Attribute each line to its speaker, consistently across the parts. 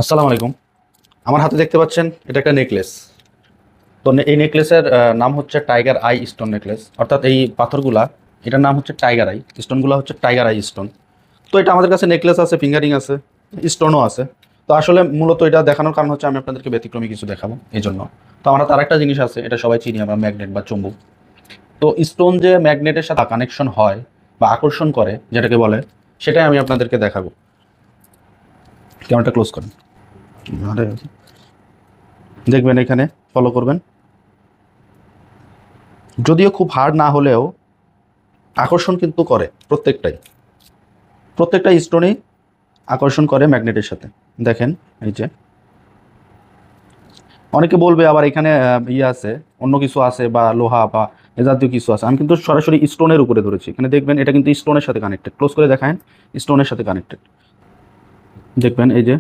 Speaker 1: আসসালামু আলাইকুম। আমার হাতে দেখতে পাচ্ছেন এটা একটা নেকলেস। তো এই নেকলেসের নাম হচ্ছে টাইগার আই স্টোন নেকলেস, অর্থাৎ এই পাথরগুলা এটার নাম হচ্ছে টাইগার আই, স্টোনগুলো হচ্ছে টাইগার আই স্টোন। তো এটা আমাদের কাছে নেকলেস আছে, ফিঙ্গারিং আছে, স্টোনও আছে। তো আসলে মূলত এটা দেখানোর কারণ হচ্ছে আমি আপনাদেরকে ব্যতিক্রমী কিছু দেখাবো এই জন্য। তো আমার হাতে আরেকটা জিনিস আছে, এটা সবাই চিনি আমরা, ম্যাগনেট বা চুম্বক। তো স্টোন যে ম্যাগনেটের সাথে কানেকশন হয় বা আকর্ষণ করে যেটাকে বলে, সেটাই আমি আপনাদেরকে দেখাবো। ক্যামেরাটা ক্লোজ করেন। আরে, দেখবেন এখানে, ফলো করবেন। যদিও খুব হার্ড না হলেও আকর্ষণ কিন্তু করে, প্রত্যেকটা স্টোনই আকর্ষণ করে ম্যাগনেটের সাথে। দেখেন, এই যে অনেকে বলবে আবার এখানে ইয়ে আছে, অন্য কিছু আছে বা লোহা বা এ জাতীয় কিছু আছে। আমি কিন্তু সরাসরি স্টোনের উপরে ধরেছি। এখানে দেখবেন এটা কিন্তু স্টোনের সাথে কানেক্টেড। ক্লোজ করে দেখায়, স্টোনের সাথে কানেক্টেড। দেখবেন এই যে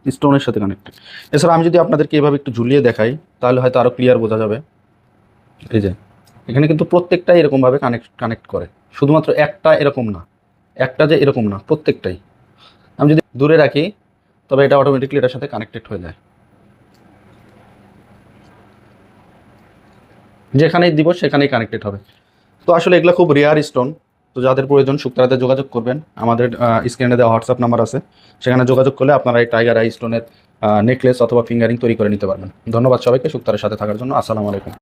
Speaker 1: স্টোনের সাথে কানেক্টেড। এছাড়া আমি যদি আপনাদেরকে এভাবে একটু ঝুলিয়ে দেখাই, তাহলে হয়তো আরও ক্লিয়ার বোঝা যাবে। এই যে এখানে কিন্তু প্রত্যেকটাই এরকমভাবে কানেক্ট করে, শুধুমাত্র একটা এরকম না, একটা যে এরকম না, প্রত্যেকটাই। আমি যদি দূরে রাখি তবে এটা অটোমেটিকলি এটার সাথে কানেক্টেড হয়ে যায়, যেখানেই দিব সেখানেই কানেক্টেড হবে। তো আসলে এগুলো খুব রেয়ার স্টোন। তো যাদের প্রয়োজন শুক্তারাতে যোগাযোগ করবেন। আমাদের স্ক্রিনে দেওয়া হোয়াটসঅ্যাপ নাম্বার আছে, সেখানে যোগাযোগ করলে আপনারা এই টাইগার আই স্টোনের নেকলেস অথবা ফিঙ্গারিং তৈরি করে নিতে পারবেন। ধন্যবাদ সবাইকে শুক্তারের সাথে থাকার জন্য। আসসালামু আলাইকুম।